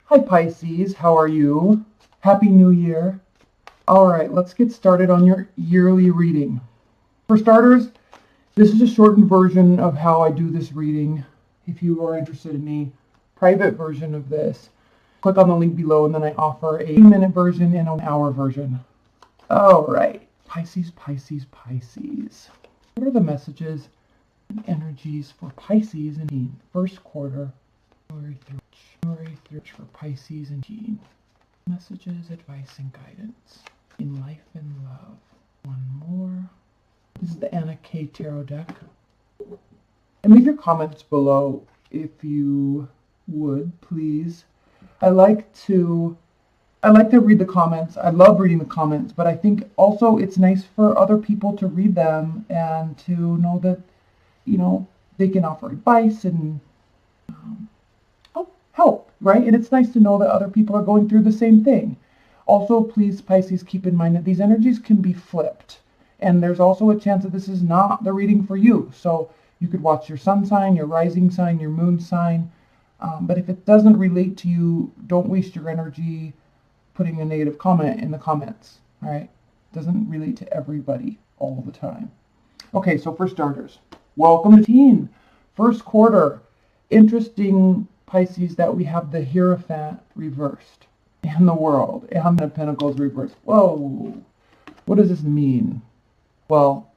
Hi Pisces, how are you? Happy New Year. All right, let's get started on your yearly reading. For starters, this is a shortened version of how I do this reading. If you are interested in a private version of this, click on the link below and then I offer a 2-minute version and an hour version. All right, Pisces, Pisces, Pisces. What are the messages and energies for Pisces in the first quarter, January through for Pisces and Gene? Messages, advice, and guidance in life and love. One more. This is the Anna K Tarot deck. And leave your comments below if you would, please. I like to read the comments. I love reading the comments, but I think also it's nice for other people to read them and to know that, they can offer advice and help, right? And it's nice to know that other people are going through the same thing. Also, please, Pisces, keep in mind that these energies can be flipped. And there's also a chance that this is not the reading for you. So you could watch your sun sign, your rising sign, your moon sign. But if it doesn't relate to you, don't waste your energy putting a negative comment in the comments, all right? It doesn't relate to everybody all the time. Okay, so for starters, welcome to teen. First quarter. Interesting, Pisces, that we have the Hierophant reversed and the World and the Pentacles reversed. Whoa, what does this mean? Well,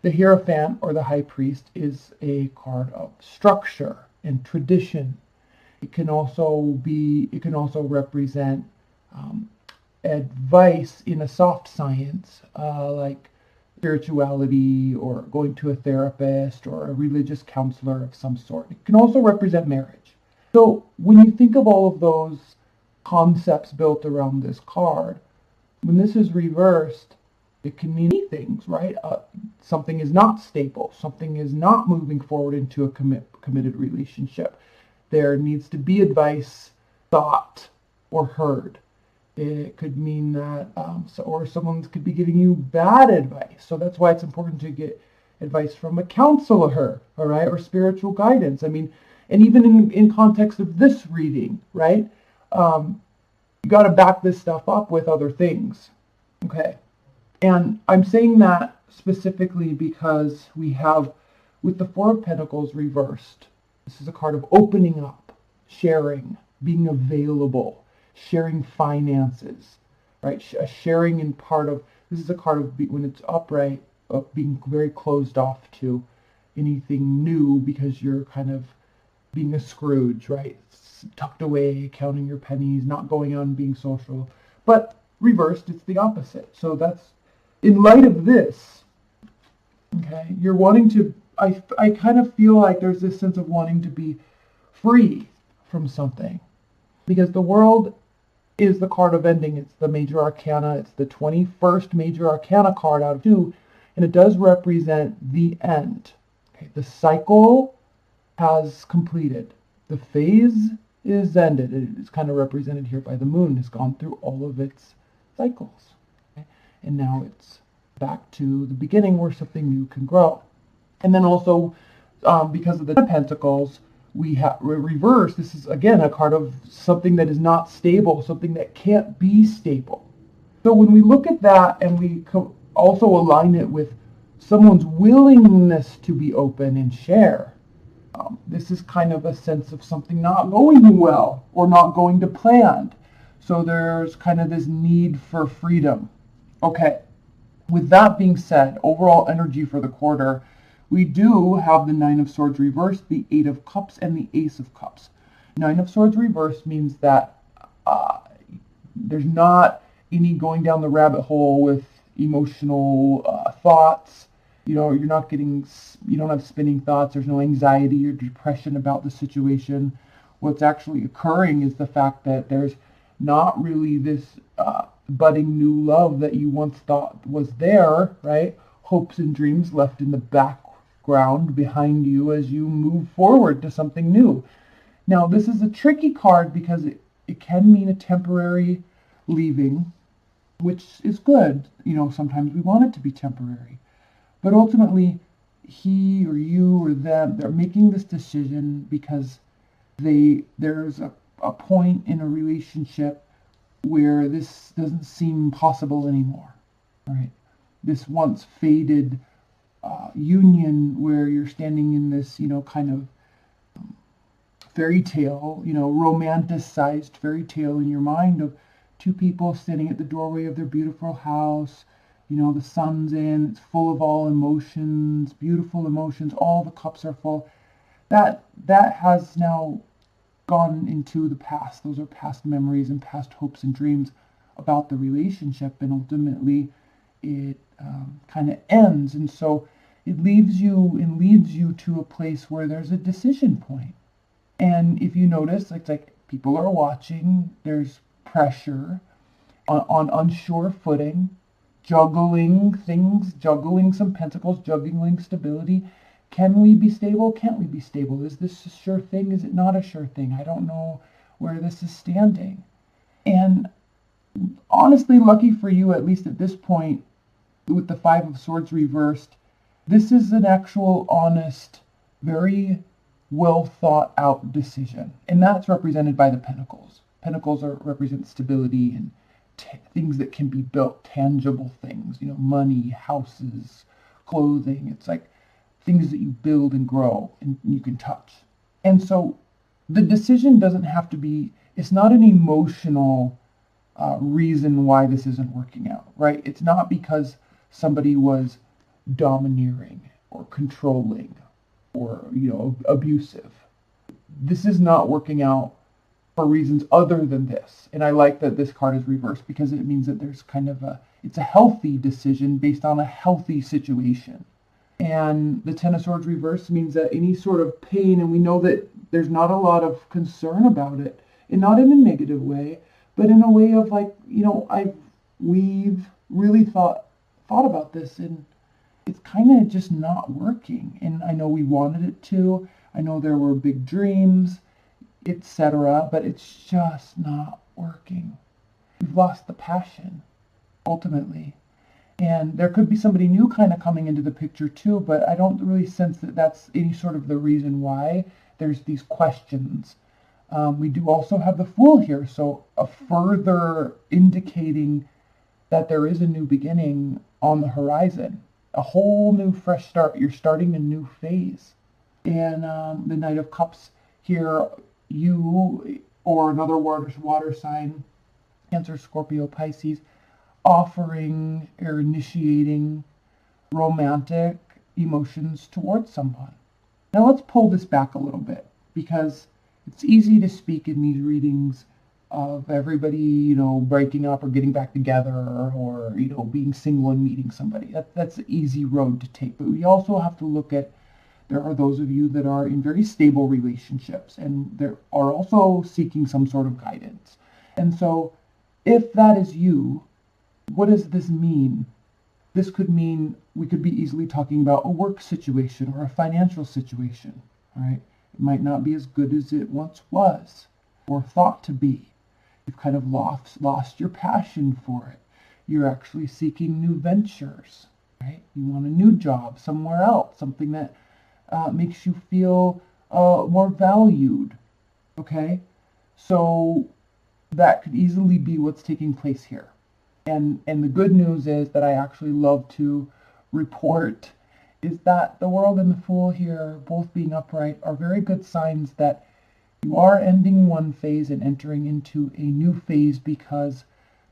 the Hierophant or the High Priest is a card of structure and tradition. It can also represent advice in a soft science, like spirituality or going to a therapist or a religious counselor of some sort. It can also represent marriage. So when you think of all of those concepts built around this card, when this is reversed, it can mean many things, right? Something is not stable. Something is not moving forward into a committed relationship. There needs to be advice thought or heard. It could mean that, or someone could be giving you bad advice. So that's why it's important to get advice from a counselor, all right, or spiritual guidance. I mean, and even in context of this reading, right, you got to back this stuff up with other things, okay? And I'm saying that specifically because we have, with the Four of Pentacles reversed, this is a card of opening up, sharing, being available, sharing finances, right? Sharing in part of, this is a card of, when it's upright, of being very closed off to anything new because you're kind of being a Scrooge, right? Tucked away, counting your pennies, not going out and being social. But reversed, it's the opposite. So that's, in light of this, okay, you're wanting to, I kind of feel like there's this sense of wanting to be free from something. Because the World is the card of ending. It's the major arcana. It's the 21st major arcana card out of 2. And it does represent the end. Okay, the cycle has completed. The phase is ended. It is kind of represented here by the moon. It's gone through all of its cycles. Okay? And now it's back to the beginning where something new can grow. And then also, because of the Pentacles, we have reverse. This is, again, a card of something that is not stable, something that can't be stable. So when we look at that and we also align it with someone's willingness to be open and share, this is kind of a sense of something not going well or not going to plan. So there's kind of this need for freedom. Okay, with that being said, overall energy for the quarter, we do have the Nine of Swords reversed, the Eight of Cups, and the Ace of Cups. Nine of Swords reversed means that there's not any going down the rabbit hole with emotional thoughts. You're not getting, you don't have spinning thoughts. There's no anxiety or depression about the situation. What's actually occurring is the fact that there's not really this budding new love that you once thought was there, right? Hopes and dreams left in the background behind you as you move forward to something new. Now, this is a tricky card because it can mean a temporary leaving, which is good. Sometimes we want it to be temporary. But ultimately, he or you or them, they're making this decision because there's a a point in a relationship where this doesn't seem possible anymore, right? This once faded union where you're standing in this, kind of fairy tale, romanticized fairy tale in your mind of two people standing at the doorway of their beautiful house. The sun's in, it's full of all emotions, beautiful emotions, all the cups are full. That has now gone into the past. Those are past memories and past hopes and dreams about the relationship, and ultimately it kind of ends. And so it leaves you and leads you to a place where there's a decision point. And if you notice, it's like people are watching, there's pressure on unsure footing, juggling things, juggling some pentacles, juggling stability. Can we be stable? Can't we be stable? Is this a sure thing? Is it not a sure thing? I don't know where this is standing. And honestly, lucky for you, at least at this point, with the Five of Swords reversed, this is an actual, honest, very well thought out decision. And that's represented by the Pentacles. Pentacles represent stability and things that can be built, tangible things, money, houses, clothing. It's like things that you build and grow and you can touch. And so the decision doesn't have to be, it's not an emotional reason why this isn't working out, right? It's not because somebody was domineering or controlling or, abusive. This is not working out for reasons other than this. And I like that this card is reversed because it means that there's kind of it's a healthy decision based on a healthy situation. And the Ten of Swords reversed means that any sort of pain, and we know that there's not a lot of concern about it, and not in a negative way, but in a way of like, we've really thought about this, and it's kind of just not working. And I know we wanted it to. I know there were big dreams, etc., but it's just not working. We've lost the passion, ultimately. And there could be somebody new kind of coming into the picture too, but I don't really sense that that's any sort of the reason why there's these questions. We do also have the Fool here, so a further indicating that there is a new beginning on the horizon, a whole new fresh start. You're starting a new phase. And the Knight of Cups here, you or another water sign, Cancer, Scorpio, Pisces, offering or initiating romantic emotions towards someone. Now let's pull this back a little bit, because it's easy to speak in these readings of everybody, breaking up or getting back together, or being single and meeting somebody. That's an easy road to take. But we also have to look at, there are those of you that are in very stable relationships and there are also seeking some sort of guidance. And so if that is you, what does this mean? This could mean we could be easily talking about a work situation or a financial situation, right? It might not be as good as it once was or thought to be. You've kind of lost your passion for it. You're actually seeking new ventures, right? You want a new job somewhere else, something that makes you feel more valued, okay? So that could easily be what's taking place here. And the good news is that I actually love to report is that the World and the Fool here, both being upright, are very good signs that you are ending one phase and entering into a new phase because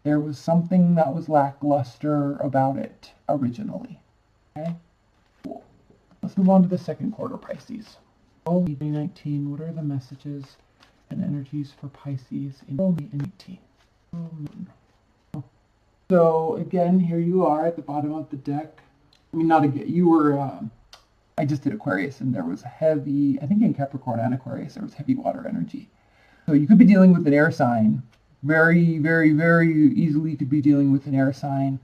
there was something that was lackluster about it originally. Okay? Cool. Let's move on to the second quarter, Pisces. 2019, what are the messages and energies for Pisces in 2018? So again, here you are at the bottom of the deck. I mean, not again, you were, I just did Aquarius and there was heavy, I think in Capricorn and Aquarius, there was heavy water energy. So you could be dealing with an air sign. Very, very, very easily could be dealing with an air sign.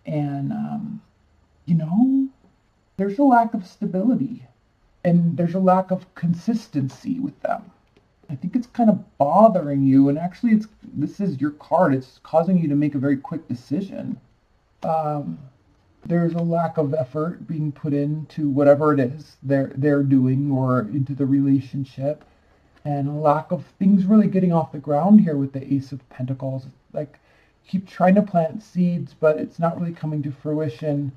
And, there's a lack of stability and there's a lack of consistency with them. I think it's kind of bothering you, and actually this is your card. It's causing you to make a very quick decision. There's a lack of effort being put into whatever it is they're doing or into the relationship. and a lack of things really getting off the ground here with the Ace of Pentacles. Like, keep trying to plant seeds, but it's not really coming to fruition.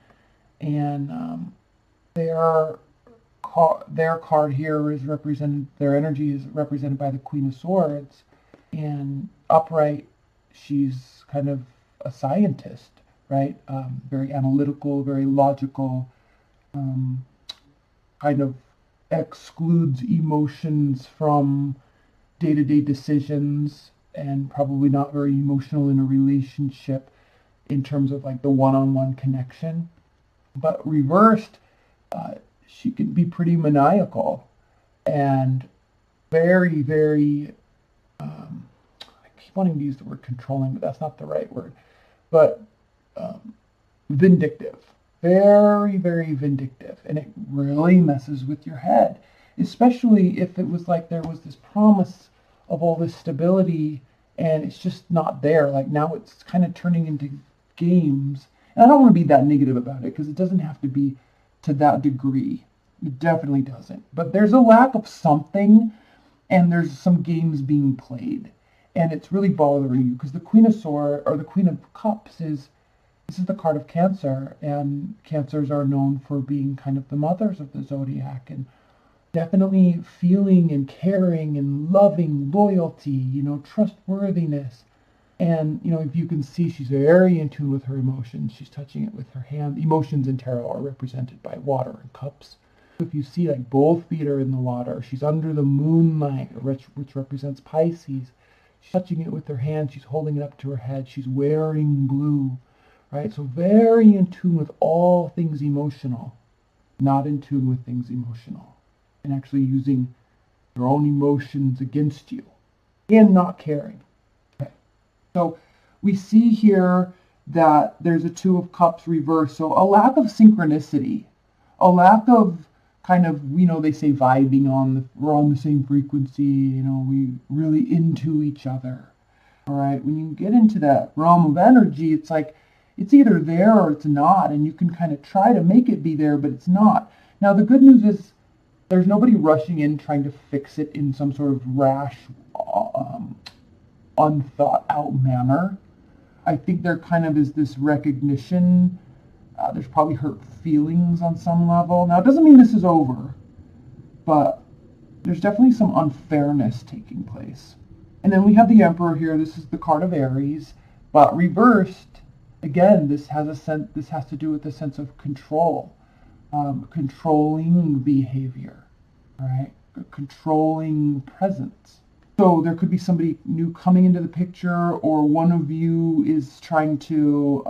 And their card here is represented, their energy is represented by the Queen of Swords. And upright, she's kind of a scientist, right? Very analytical, very logical, kind of excludes emotions from day-to-day decisions, and probably not very emotional in a relationship in terms of like the one-on-one connection. But reversed, she can be pretty maniacal and very, very, I keep wanting to use the word controlling, but that's not the right word. But vindictive. Very, very vindictive. And it really messes with your head. Especially if it was like there was this promise of all this stability and it's just not there. Like now it's kind of turning into games. And I don't want to be that negative about it because it doesn't have to be to that degree. It definitely doesn't. But there's a lack of something, and there's some games being played. And it's really bothering you because the Queen of Swords, or the Queen of Cups, this is the card of Cancer, and Cancers are known for being kind of the mothers of the zodiac, and definitely feeling and caring and loving, loyalty, trustworthiness. And, if you can see, she's very in tune with her emotions. She's touching it with her hand. Emotions in tarot are represented by water and cups. If you see, like, both feet are in the water. She's under the moonlight, which represents Pisces. She's touching it with her hand. She's holding it up to her head. She's wearing blue, right? So very in tune with all things emotional, not in tune with things emotional, and actually using your own emotions against you and not caring. So we see here that there's a Two of Cups reversed. So a lack of synchronicity, a lack of kind of, they say vibing we're on the same frequency, we really into each other. All right. When you get into that realm of energy, it's like, it's either there or it's not. And you can kind of try to make it be there, but it's not. Now, the good news is there's nobody rushing in trying to fix it in some sort of rash, unthought out manner. I think there kind of is this recognition. There's probably hurt feelings on some level. Now, it doesn't mean this is over, but there's definitely some unfairness taking place. And then we have the Emperor here. This is the card of Aries, but reversed. Again, this has to do with the sense of control, controlling behavior, right? Controlling presence. So there could be somebody new coming into the picture, or one of you is trying to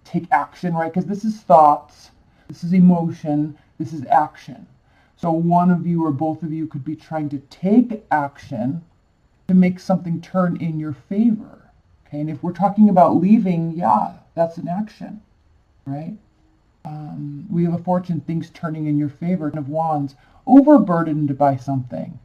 take action, right? Because this is thoughts, this is emotion, this is action. So one of you or both of you could be trying to take action to make something turn in your favor. Okay, and if we're talking about leaving, yeah, that's an action, right? We have a Fortune, things turning in your favor. Of Wands, overburdened by something.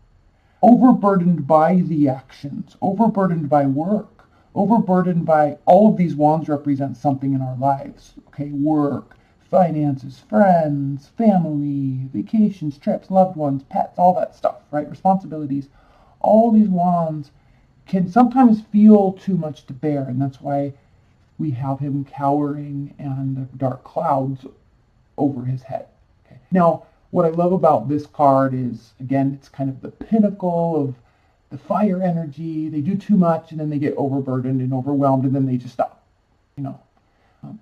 Overburdened by the actions, overburdened by work, overburdened by all of these wands represent something in our lives. Okay, work, finances, friends, family, vacations, trips, loved ones, pets, all that stuff, right? Responsibilities. All these wands can sometimes feel too much to bear, and that's why we have him cowering and the dark clouds over his head. Okay. Now, what I love about this card is, again, it's kind of the pinnacle of the fire energy. They do too much and then they get overburdened and overwhelmed and then they just stop.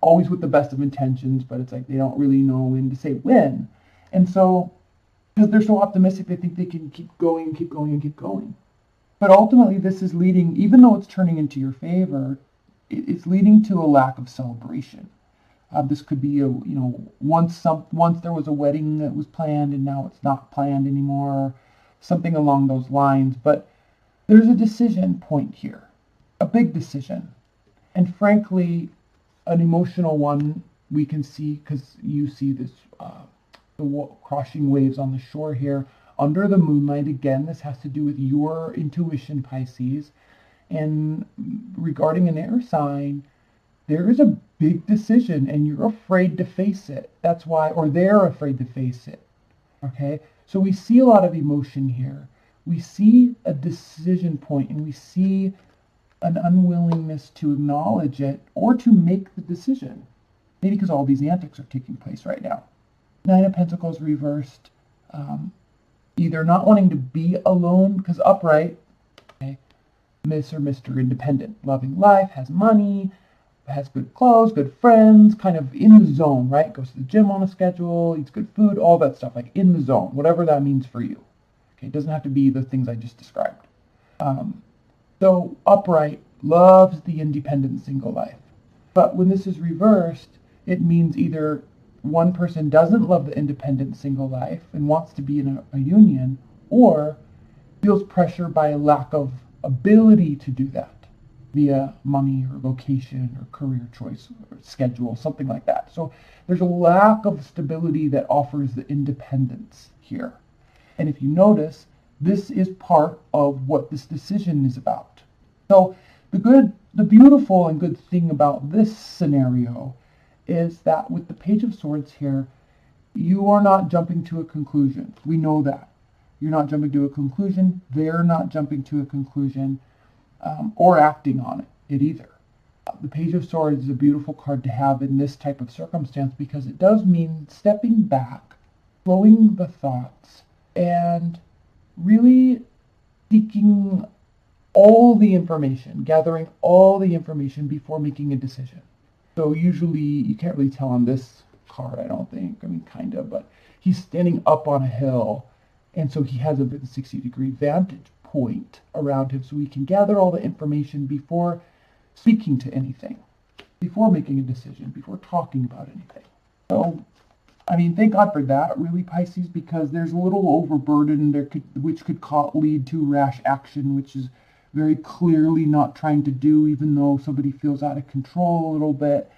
Always with the best of intentions, but it's like they don't really know when to say when. And so, because they're so optimistic, they think they can keep going and keep going and keep going. But ultimately, this is leading, even though it's turning into your favor, it's leading to a lack of celebration. This could be once there was a wedding that was planned and now it's not planned anymore, something along those lines. But there's a decision point here, a big decision, and frankly, an emotional one. We can see, because you see this the crashing waves on the shore here under the moonlight. Again, this has to do with your intuition, Pisces, and regarding an air sign. There is a big decision and you're afraid to face it. That's why, or they're afraid to face it. Okay? So we see a lot of emotion here. we see a decision point and we see an unwillingness to acknowledge it or to make the decision. Maybe because all these antics are taking place right now. Nine of Pentacles reversed, either not wanting to be alone, because upright, okay, Miss or Mr. Independent, loving life, has money, has good clothes, good friends, kind of in the zone, right? Goes to the gym on a schedule, eats good food, all that stuff, like in the zone, whatever that means for you. Okay, it doesn't have to be the things I just described. So upright loves the independent single life. But when this is reversed, it means either one person doesn't love the independent single life and wants to be in a union, or feels pressure by a lack of ability to do that via money or location or career choice or schedule, something like that. So there's a lack of stability that offers the independence here. And if you notice, this is part of what this decision is about. So the beautiful and good thing about this scenario is that with the Page of Swords here, you are not jumping to a conclusion. We know that. You're not jumping to a conclusion. They're not jumping to a conclusion or acting on it either. The Page of Swords is a beautiful card to have in this type of circumstance because it does mean stepping back, slowing the thoughts, and really seeking all the information, gathering all the information before making a decision. So usually, you can't really tell on this card, I don't think. I mean, kind of, but he's standing up on a hill, and so he has a 60-degree vantage point around him, so he can gather all the information before speaking to anything, before making a decision, before talking about anything. So, I mean, thank God for that, really, Pisces, because there's a little overburden which could lead to rash action, which is very clearly not trying to do, even though somebody feels out of control a little bit.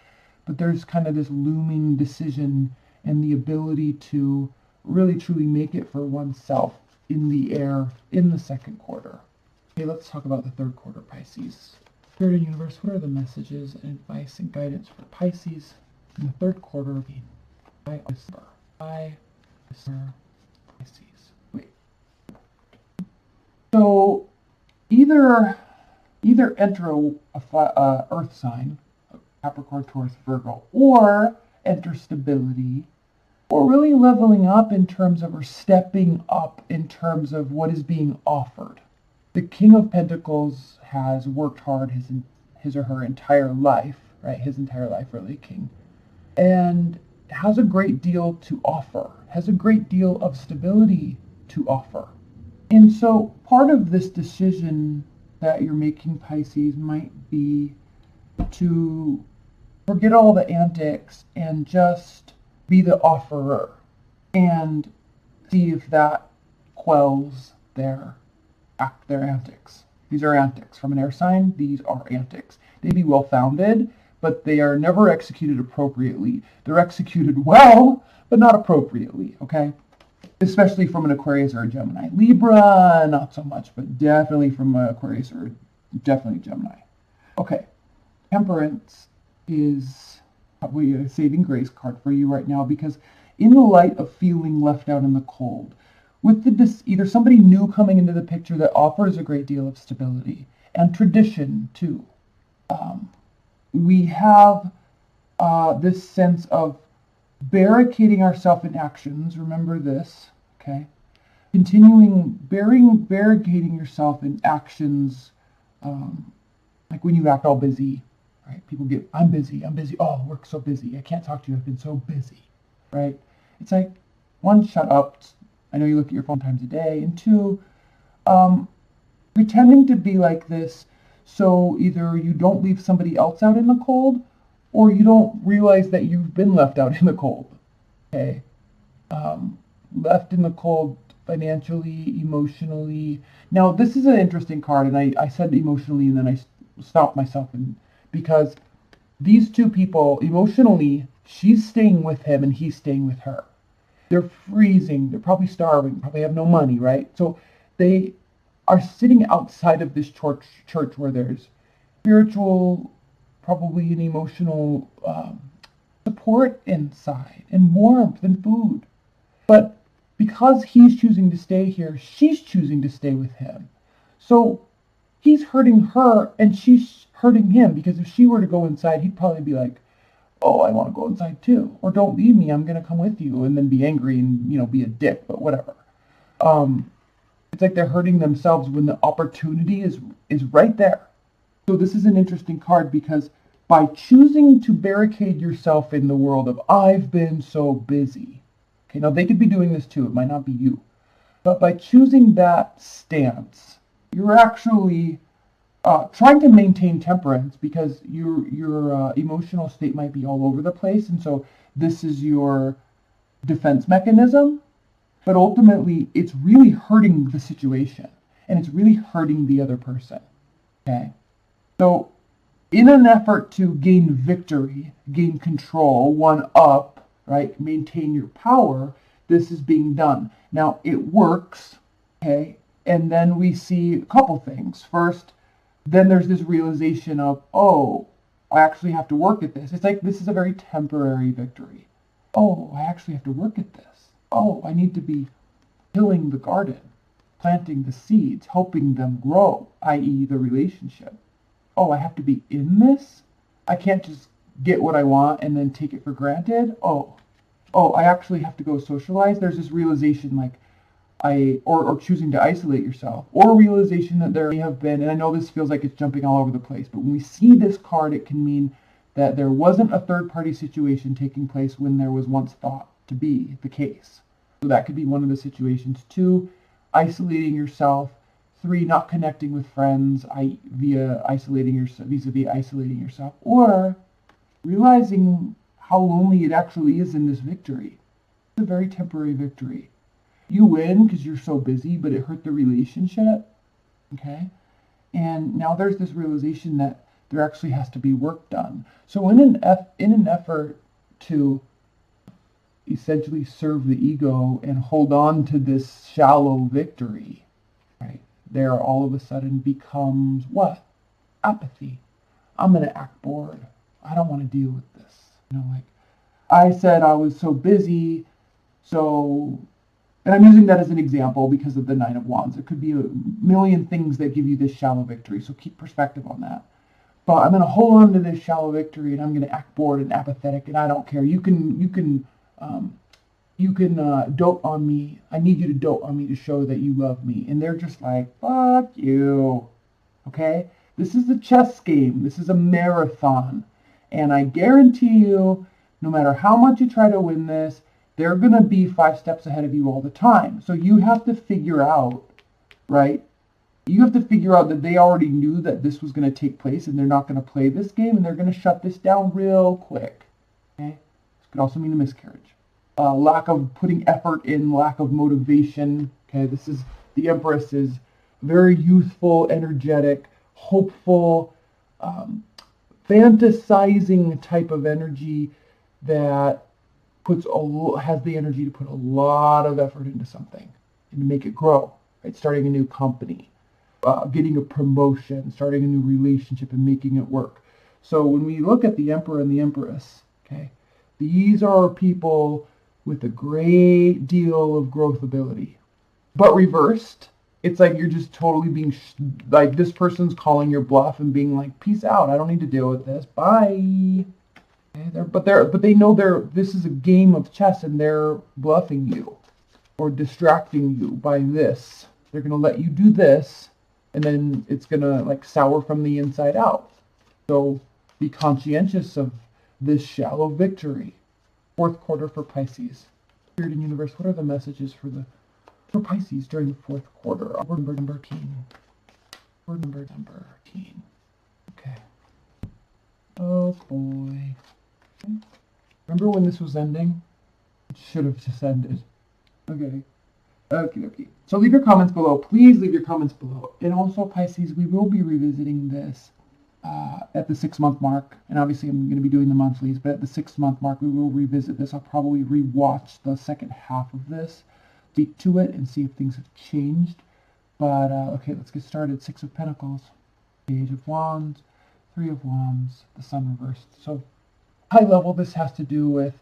But there's kind of this looming decision and the ability to really truly make it for oneself in the air in the second quarter. Okay, let's talk about the third quarter, Pisces. Spirit and Universe, what are the messages and advice and guidance for Pisces in the third quarter of Pisces? Wait. So, either enter a earth sign, Capricorn, Taurus, Virgo, or enter stability, or really leveling up in terms of, or stepping up in terms of what is being offered. The King of Pentacles has worked hard his or her entire life, right? His entire life, really, King, and has a great deal to offer, has a great deal of stability to offer. And so part of this decision that you're making, Pisces, might be to forget all the antics and just be the offerer and see if that quells their antics. These are antics. From an air sign, these are antics. They may be well-founded, but they are never executed appropriately. They're executed well, but not appropriately, okay? Especially from an Aquarius or a Gemini. Libra, not so much, but definitely from an Aquarius or definitely Gemini. Okay, Temperance is probably a saving grace card for you right now, because in the light of feeling left out in the cold, with either somebody new coming into the picture that offers a great deal of stability and tradition too, we have this sense of barricading ourselves in actions. Remember this, okay? Barricading yourself in actions, like when you act all busy, right? People I'm busy. Oh, work's so busy. I can't talk to you. I've been so busy, right? It's like, one, shut up. I know you look at your phone times a day. And two, pretending to be like this, so either you don't leave somebody else out in the cold, or you don't realize that you've been left out in the cold, okay? Left in the cold financially, emotionally. Now, this is an interesting card, and I said emotionally, and then I stopped myself, because these two people, emotionally, she's staying with him, and he's staying with her. They're freezing. They're probably starving. Probably have no money, right? So they are sitting outside of this church where there's spiritual, probably an emotional support inside, and warmth and food. But because he's choosing to stay here, she's choosing to stay with him. So he's hurting her and she's hurting him, because if she were to go inside, he'd probably be like, oh, I want to go inside too. Or don't leave me, I'm going to come with you, and then be angry and, be a dick, but whatever. It's like they're hurting themselves when the opportunity is right there. So this is an interesting card, because by choosing to barricade yourself in the world of, I've been so busy. Okay, now they could be doing this too, it might not be you. But by choosing that stance, you're actually trying to maintain temperance, because your emotional state might be all over the place. And so this is your defense mechanism. But ultimately, it's really hurting the situation, and it's really hurting the other person. Okay? So in an effort to gain victory, gain control, one up, right, maintain your power, this is being done. Now, it works, okay? And then we see a couple things. First, then there's this realization of, oh, I actually have to work at this. It's like this is a very temporary victory. Oh, I actually have to work at this. Oh, I need to be tilling the garden, planting the seeds, helping them grow, i.e. the relationship. Oh, I have to be in this? I can't just get what I want and then take it for granted? Oh, I actually have to go socialize? There's this realization like, or choosing to isolate yourself, or realization that there may have been, and I know this feels like it's jumping all over the place, but when we see this card, it can mean that there wasn't a third-party situation taking place when there was once thought to be the case. So that could be one of the situations. 2, isolating yourself. 3, not connecting with friends vis-a-vis isolating yourself, or realizing how lonely it actually is in this victory. It's a very temporary victory. You win because you're so busy, but it hurt the relationship, okay? And now there's this realization that there actually has to be work done. So in an effort to essentially serve the ego and hold on to this shallow victory, right, there all of a sudden becomes what? Apathy. I'm going to act bored. I don't want to deal with this. Like I said, I was so busy, so... And I'm using that as an example because of the Nine of Wands. There could be a million things that give you this shallow victory, so keep perspective on that. But I'm going to hold on to this shallow victory, and I'm going to act bored and apathetic, and I don't care. You can dote on me. I need you to dote on me to show that you love me. And they're just like, fuck you. Okay? This is a chess game. This is a marathon. And I guarantee you, no matter how much you try to win this, they're going to be 5 steps ahead of you all the time. So you have to figure out, right? You have to figure out that they already knew that this was going to take place and they're not going to play this game and they're going to shut this down real quick. Okay? This could also mean a miscarriage. Lack of putting effort in, lack of motivation. Okay, this is, the Empress is very youthful, energetic, hopeful, fantasizing type of energy that has the energy to put a lot of effort into something and to make it grow, right? Starting a new company, getting a promotion, starting a new relationship and making it work. So when we look at the Emperor and the Empress, okay, these are people with a great deal of growth ability. But reversed, it's like you're just totally being, like this person's calling your bluff and being like, peace out, I don't need to deal with this, bye. But they know this is a game of chess and they're bluffing you or distracting you by this. They're going to let you do this and then it's going to like sour from the inside out. So be conscientious of this shallow victory. 4th quarter for Pisces. Spirit and Universe, what are the messages for Pisces during the 4th quarter? Word number 13. Word number 13. Okay. Oh boy. Remember when this was ending? It should have just ended. Okay. Okay. So leave your comments below. Please leave your comments below. And also, Pisces, we will be revisiting this at the 6-month mark. And obviously, I'm going to be doing the monthlies, but at the 6-month mark, we will revisit this. I'll probably rewatch the second half of this, speak to it, and see if things have changed. But, okay, let's get started. 6 of Pentacles, Page of Wands, 3 of Wands, the Sun reversed. So, high level, this has to do with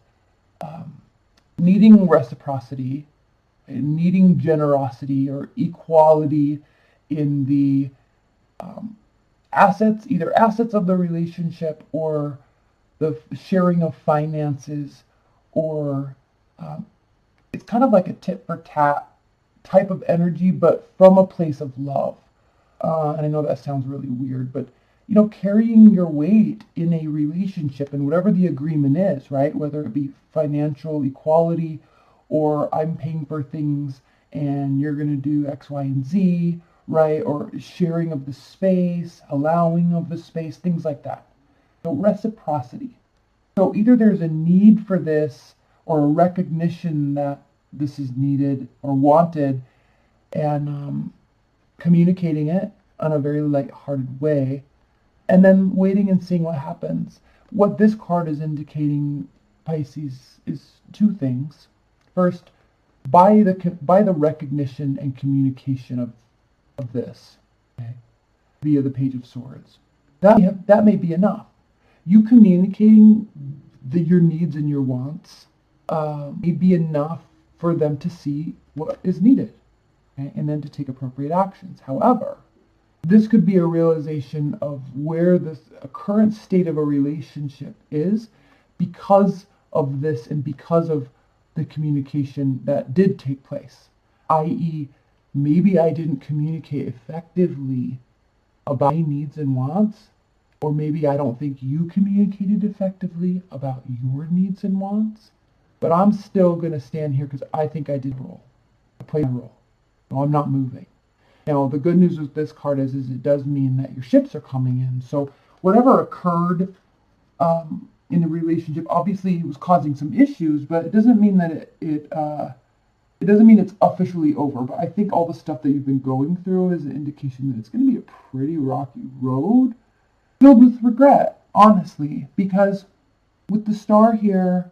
needing reciprocity, needing generosity or equality in the assets, either assets of the relationship or the sharing of finances, or it's kind of like a tit for tat type of energy, but from a place of love. And I know that sounds really weird, but carrying your weight in a relationship and whatever the agreement is, right? Whether it be financial equality or I'm paying for things and you're going to do X, Y, and Z, right? Or sharing of the space, allowing of the space, things like that. So reciprocity. So either there's a need for this or a recognition that this is needed or wanted, and communicating it in a very light-hearted way, and then waiting and seeing what happens. What this card is indicating, Pisces, is two things. First, by the recognition and communication of this, okay, via the Page of Swords, that may be enough. You communicating your needs and your wants may be enough for them to see what is needed, okay, and then to take appropriate actions. However, this could be a realization of where a current state of a relationship is because of this and because of the communication that did take place. I.e., maybe I didn't communicate effectively about my needs and wants, or maybe I don't think you communicated effectively about your needs and wants, but I'm still going to stand here because I think I did role. I played my role. So I'm not moving. Now, the good news with this card is it does mean that your ships are coming in. So whatever occurred in the relationship, obviously it was causing some issues, but it doesn't mean that it doesn't mean it's officially over. But I think all the stuff that you've been going through is an indication that it's going to be a pretty rocky road, filled with regret, honestly, because with the star here,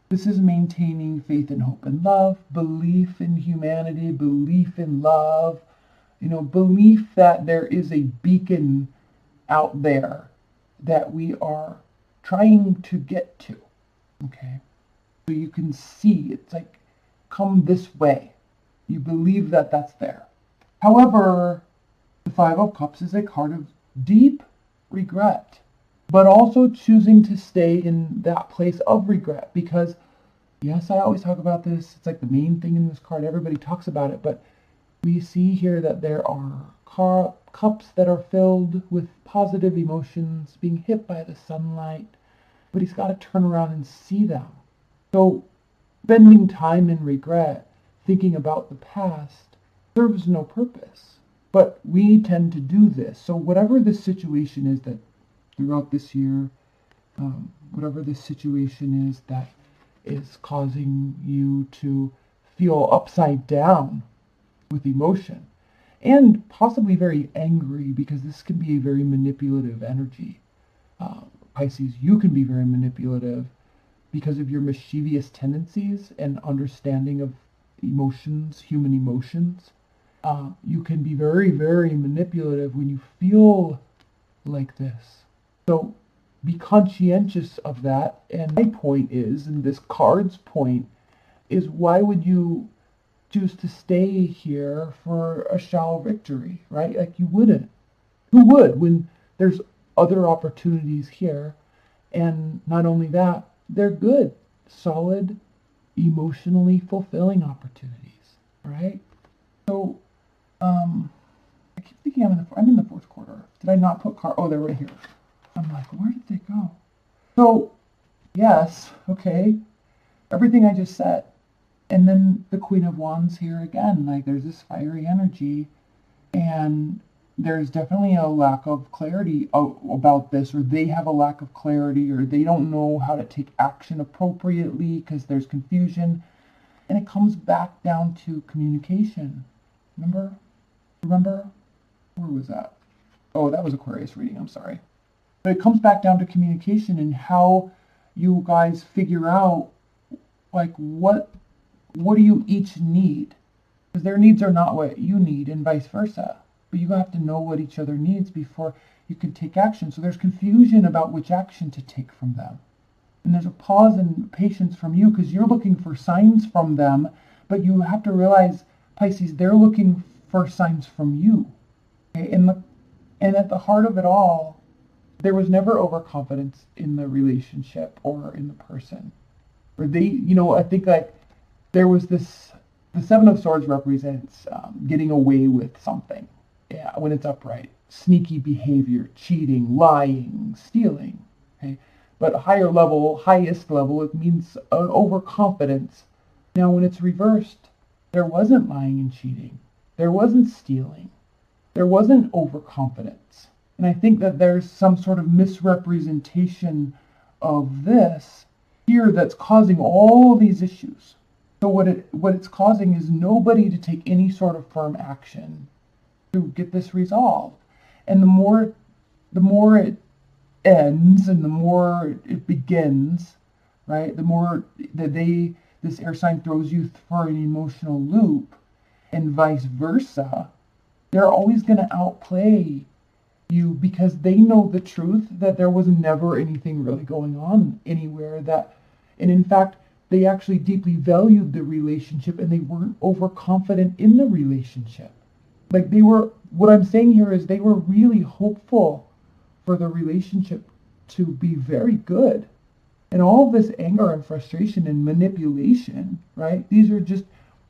this is maintaining faith and hope and love, belief in humanity, belief in love, belief that there is a beacon out there that we are trying to get to, okay? So you can see, it's like, come this way. You believe that that's there. However, the Five of Cups is a card of deep regret, but also choosing to stay in that place of regret because, yes, I always talk about this. It's like the main thing in this card. Everybody talks about it, but we see here that there are cups that are filled with positive emotions being hit by the sunlight, but he's got to turn around and see them. So spending time in regret, thinking about the past, serves no purpose. But we tend to do this. So whatever the situation is that throughout this year, whatever the situation is that is causing you to feel upside down with emotion and possibly very angry, because this can be a very manipulative energy. Pisces, you can be very manipulative because of your mischievous tendencies and understanding of emotions, human emotions. You can be very, very manipulative when you feel like this. So be conscientious of that. And my point is, and this card's point is, why would you choose to stay here for a shallow victory, right? Like, you wouldn't. Who would, when there's other opportunities here? And not only that, they're good, solid, emotionally fulfilling opportunities, right? So, I keep thinking I'm in the fourth quarter. Did I not put card? Oh, they're right here. I'm like, where did they go? So, yes, okay, everything I just said. And then the Queen of Wands here again, like, there's this fiery energy, and there's definitely a lack of clarity about this, or they have a lack of clarity, or they don't know how to take action appropriately because there's confusion. And it comes back down to communication. Remember? Where was that? Oh, that was Aquarius reading, I'm sorry. But it comes back down to communication and how you guys figure out, like, what do you each need? Because their needs are not what you need, and vice versa. But you have to know what each other needs before you can take action. So there's confusion about which action to take from them. And there's a pause and patience from you because you're looking for signs from them, But you have to realize, Pisces, they're looking for signs from you. Okay? And at the heart of it all, there was never overconfidence in the relationship or in the person. Or I think like there was this, the Seven of Swords represents getting away with something, yeah, when it's upright. Sneaky behavior, cheating, lying, stealing. Okay? But highest level, it means an overconfidence. Now, when it's reversed, there wasn't lying and cheating. There wasn't stealing. There wasn't overconfidence. And I think that there's some sort of misrepresentation of this here that's causing all these issues. So what it's causing is nobody to take any sort of firm action to get this resolved. And the more it ends and the more it begins, right? The more that this air sign throws you for an emotional loop, and vice versa, they're always going to outplay you because they know the truth that there was never anything really going on anywhere, and in fact they actually deeply valued the relationship and they weren't overconfident in the relationship. Like what I'm saying here is they were really hopeful for the relationship to be very good. And all of this anger and frustration and manipulation, right? These are just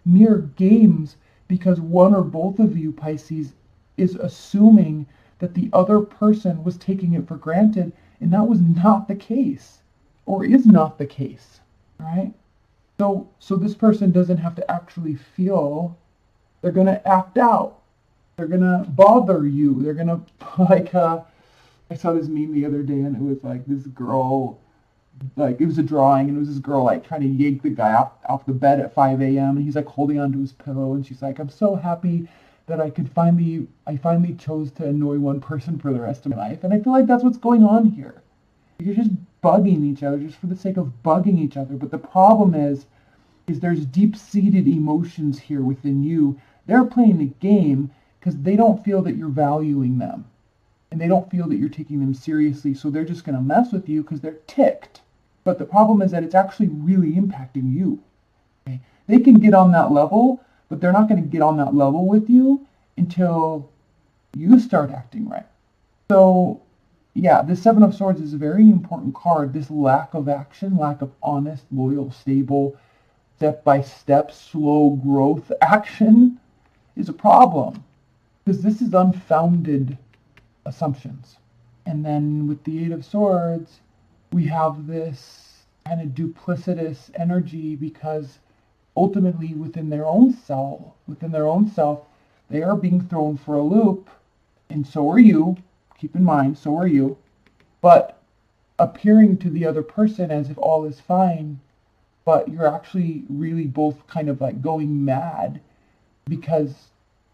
mere games because one or both of you, Pisces, is assuming that the other person was taking it for granted, and that was not the case, or is not the case, right? So this person doesn't have to actually feel. They're going to act out. They're going to bother you. They're going to, I saw this meme the other day, and it was like this girl, like it was a drawing, and it was this girl like trying to yank the guy off the bed at 5 a.m. and he's like holding onto his pillow, and she's like, I'm so happy that I finally chose to annoy one person for the rest of my life. And I feel like that's what's going on here. You're just bugging each other just for the sake of bugging each other. But the problem is there's deep-seated emotions here within you. They're playing the game because they don't feel that you're valuing them. And they don't feel that you're taking them seriously. So they're just going to mess with you because they're ticked. But the problem is that it's actually really impacting you. Okay? They can get on that level, but they're not going to get on that level with you until you start acting right. So, yeah, the Seven of Swords is a very important card. This lack of action, lack of honest, loyal, stable, step-by-step, slow growth action is a problem. Because this is unfounded assumptions. And then with the Eight of Swords, we have this kind of duplicitous energy because ultimately within their own self, they are being thrown for a loop, and so are you. Keep in mind, so are you. But appearing to the other person as if all is fine, but you're actually really both kind of like going mad because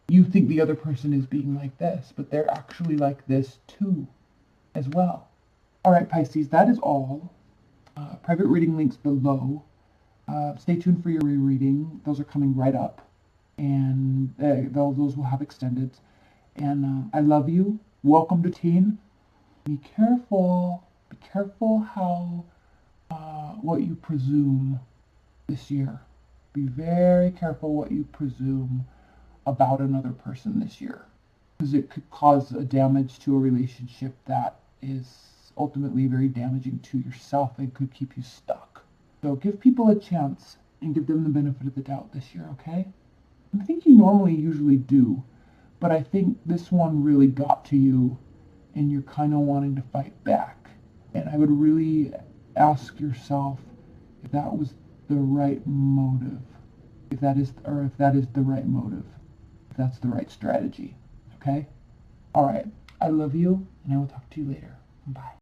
you think the other person is being like this, but they're actually like this too, as well. All right, Pisces, that is all. Private reading links below. Stay tuned for your rereading. Those are coming right up. And those will have extended. And I love you. Welcome to teen. Be careful. Be careful how what you presume this year. Be very careful what you presume about another person this year. Because it could cause a damage to a relationship that is ultimately very damaging to yourself and could keep you stuck. So give people a chance and give them the benefit of the doubt this year, okay? I think you usually do, but I think this one really got to you and you're kind of wanting to fight back. And I would really ask yourself if that was the right motive, if that is the right motive, if that's the right strategy, okay? All right, I love you, and I will talk to you later. Bye.